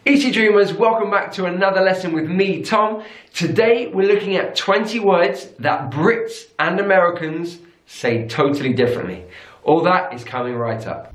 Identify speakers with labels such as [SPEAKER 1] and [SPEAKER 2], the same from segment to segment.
[SPEAKER 1] Easy Dreamers, welcome back to another lesson with me, Tom. Today we're looking at 20 words that Brits and Americans say totally differently. All that is coming right up.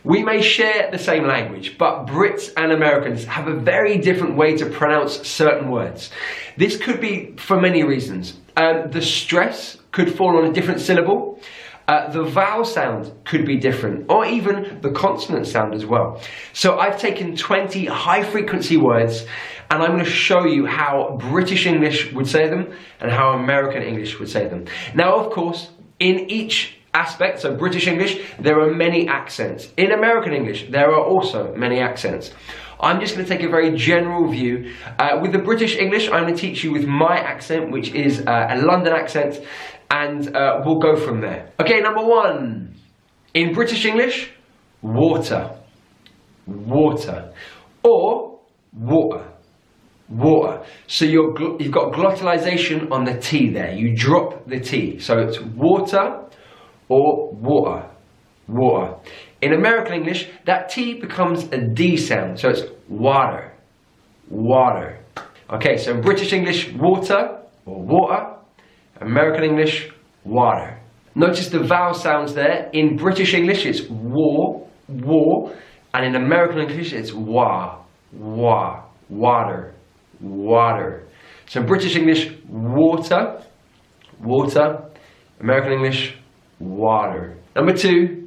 [SPEAKER 1] We may share the same language, but Brits and Americans have a very different way to pronounce certain words. This could be for many reasons. The stress could fall on a different syllable. The vowel sound could be different, or even the consonant sound as well. So I've taken 20 high-frequency words, and I'm going to show you how British English would say them and how American English would say them. Now, of course, in each aspect, so British English, there are many accents. In American English, there are also many accents. I'm just going to take a very general view. With the British English, I'm going to teach you with my accent, which is a London accent, and we'll go from there. Okay, number one. In British English, water. Water. Or water. Water. So you've got glottalization on the T there. You drop the T. So it's water or water. Water. In American English, that T becomes a D sound. So it's water. Water. Okay, so in British English, water or water. American English, water. Notice the vowel sounds there. In British English, it's war, war. And in American English, it's wa, wa, water, water. So in British English, water, water. American English, water. Number two.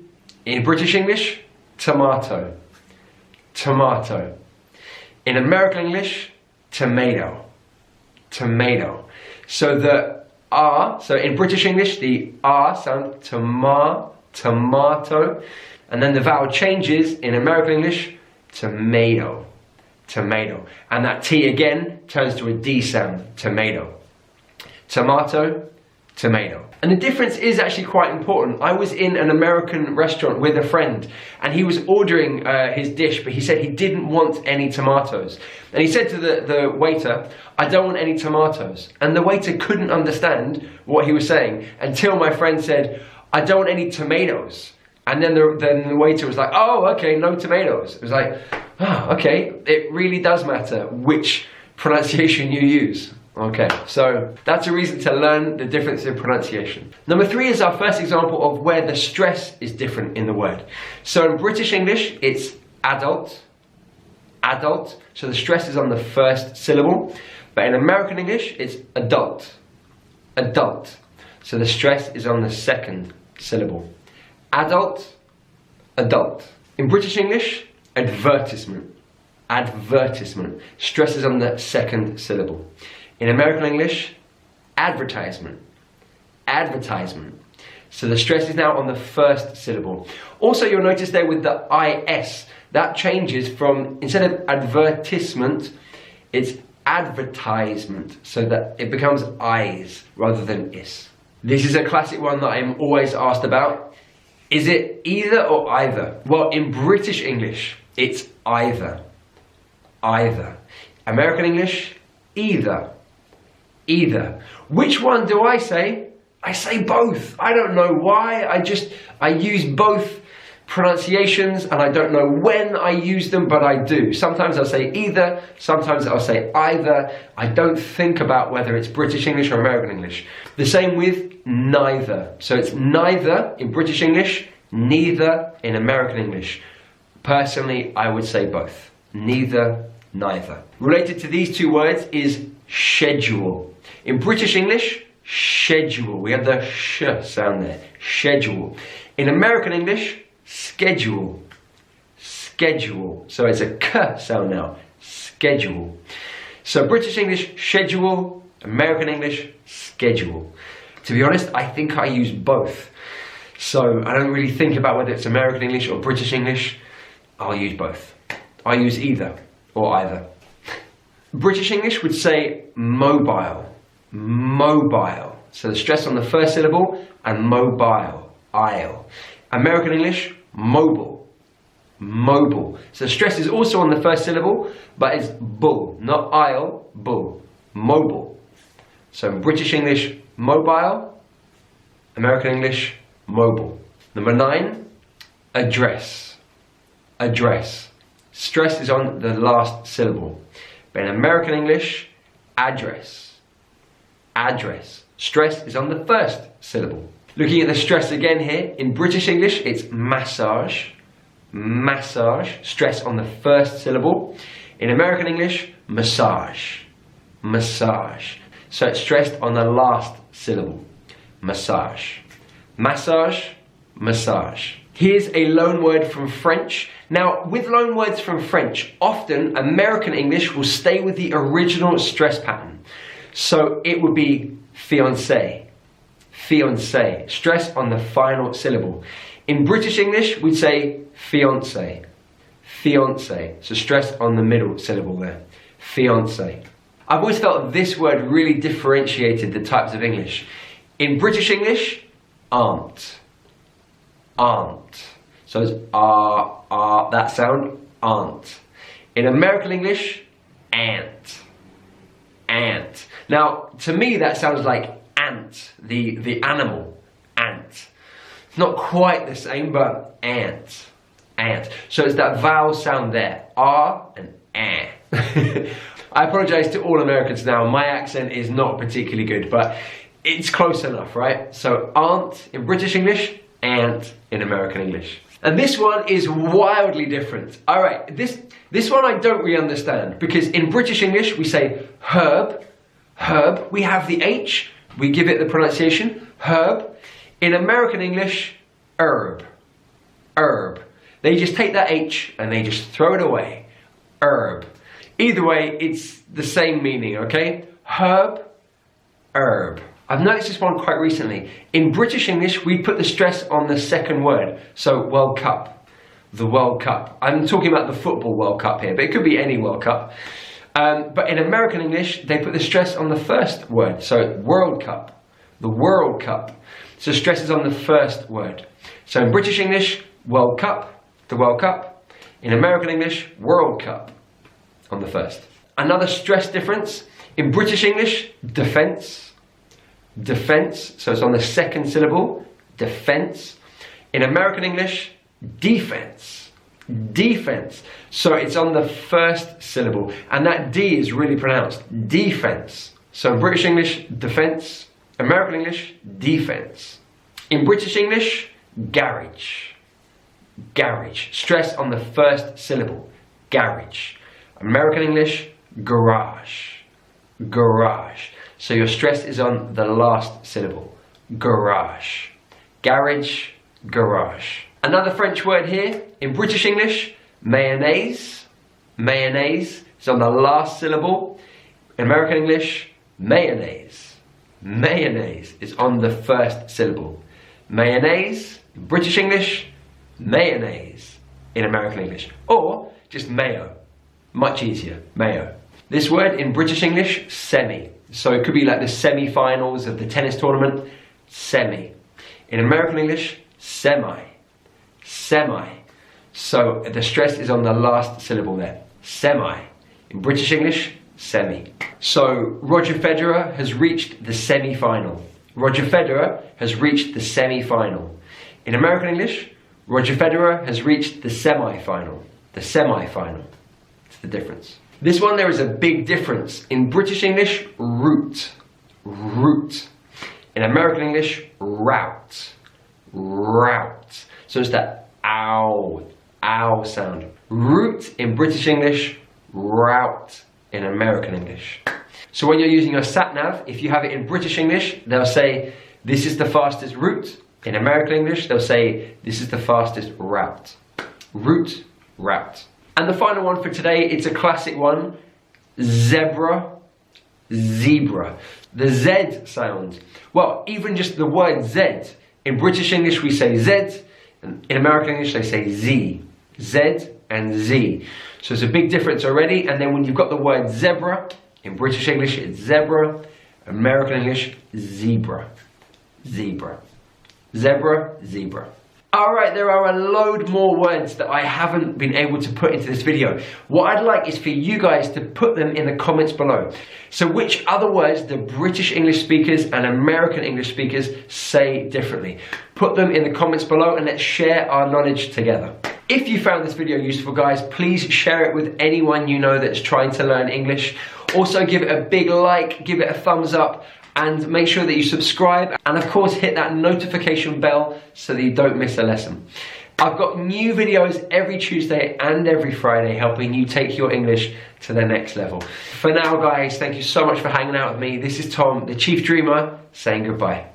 [SPEAKER 1] In British English, tomato, tomato. In American English, tomato, tomato. So the R, so in British English, the R sound, tomato. And then the vowel changes in American English, tomato, tomato. And that T again turns to a D sound, tomato. Tomato, tomato. And the difference is actually quite important. I was in an American restaurant with a friend, and he was ordering his dish, but he said he didn't want any tomatoes. And he said to the waiter, "I don't want any tomatoes." And the waiter couldn't understand what he was saying until my friend said, "I don't want any tomatoes." And then the waiter was like, "Oh, okay, no tomatoes." It was like, oh, okay, it really does matter which pronunciation you use. Okay, so that's a reason to learn the difference in pronunciation. Number three is our first example of where the stress is different in the word. So in British English, it's adult, adult. So the stress is on the first syllable. But in American English, it's adult, adult. So the stress is on the second syllable. Adult, adult. In British English, advertisement, advertisement. Stress is on the second syllable. In American English, advertisement, advertisement. So the stress is now on the first syllable. Also, you'll notice there with the IS, that changes from, instead of advertisement, it's advertisement. So that it becomes I's rather than is. This is a classic one that I'm always asked about. Is it either or either? Well, in British English, it's either. Either. American English, either. Either. Which one do I say? I say both. I don't know why. I use both pronunciations, and I don't know when I use them, but I do. Sometimes I'll say either, sometimes I'll say either. I don't think about whether it's British English or American English. The same with neither. So it's neither in British English, neither in American English. Personally, I would say both. Neither, neither. Related to these two words is schedule. In British English, schedule. We have the sh sound there. Schedule. In American English, schedule. Schedule. So it's a k sound now. Schedule. So British English, schedule. American English, schedule. To be honest, I think I use both. So I don't really think about whether it's American English or British English. I'll use both. I use either or either. British English would say mobile, mobile. So the stress on the first syllable, and mobile, aisle. American English, mobile, mobile. So the stress is also on the first syllable, but it's bull, not aisle, bull, mobile. So in British English, mobile. American English, mobile. Number 9, address. Address. Stress is on the last syllable. But in American English, address. Address. Stress is on the first syllable. Looking at the stress again here, in British English, it's massage. Massage. Stress on the first syllable. In American English, massage. Massage. So it's stressed on the last syllable. Massage. Massage. Massage. Here's a loan word from French. Now, with loan words from French, often American English will stay with the original stress pattern. So it would be fiancé. Fiancé. Stress on the final syllable. In British English, we'd say fiancé. Fiancé. So stress on the middle syllable there. Fiancé. I've always felt this word really differentiated the types of English. In British English, aunt. Aunt. So it's that sound, aunt. In American English, aunt. Aunt. Now, to me that sounds like ant, the animal, ant. Not quite the same, but ant. Ant. So it's that vowel sound there, R and eh. I apologise to all Americans now, my accent is not particularly good, but it's close enough, right? So aunt in British English, aunt in American English. And this one is wildly different. Alright, this one I don't really understand, because in British English we say herb, herb, we have the H, we give it the pronunciation, herb. In American English, herb, herb. They just take that H and they just throw it away, herb. Either way, it's the same meaning, okay? Herb, herb. I've noticed this one quite recently. In British English, we put the stress on the second word. So, World Cup. The World Cup. I'm talking about the football World Cup here, but it could be any World Cup. But in American English, they put the stress on the first word. So, World Cup. The World Cup. So, stress is on the first word. So, in British English, World Cup. The World Cup. In American English, World Cup. On the first. Another stress difference. In British English, defence. Defence. So it's on the second syllable. Defence. In American English, defence. Defence. So it's on the first syllable. And that D is really pronounced. Defence. So in British English, defence. American English, defence. In British English, garage. Garage. Stress on the first syllable. Garage. American English, garage. Garage. So your stress is on the last syllable. Garage. Garage, garage. Another French word here. In British English, mayonnaise. Mayonnaise is on the last syllable. In American English, mayonnaise. Mayonnaise is on the first syllable. Mayonnaise. In British English, mayonnaise. In American English. Or just mayo. Much easier, Mayo. This word in British English, semi. So it could be like the semi-finals of the tennis tournament, semi. In American English, semi. Semi. So the stress is on the last syllable there, semi. In British English, semi. So Roger Federer has reached the semi-final. Roger Federer has reached the semi-final. In American English, Roger Federer has reached the semi-final. The semi-final. The difference. This one, there is a big difference. In British English, route. Route. In American English, route. Route. So it's that ow, ow sound. Route in British English, route in American English. So when you're using your sat-nav, if you have it in British English, they'll say, this is the fastest route. In American English, they'll say, this is the fastest route. Route, route. And the final one for today, it's a classic one, zebra, zebra. The Z sound. Well, even just the word Z. In British English we say Z, and in American English they say Z. Z and Z. So it's a big difference already, and then when you've got the word zebra, in British English it's zebra, American English, zebra. Zebra. Zebra, zebra. Alright, there are a load more words that I haven't been able to put into this video. What I'd like is for you guys to put them in the comments below. So which other words do British English speakers and American English speakers say differently? Put them in the comments below and let's share our knowledge together. If you found this video useful, guys, please share it with anyone you know that's trying to learn English. Also give it a big like, give it a thumbs up, and make sure that you subscribe, and of course hit that notification bell so that you don't miss a lesson. I've got new videos every Tuesday and every Friday helping you take your English to the next level. For now, guys, thank you so much for hanging out with me. This is Tom, the Chief Dreamer, saying goodbye.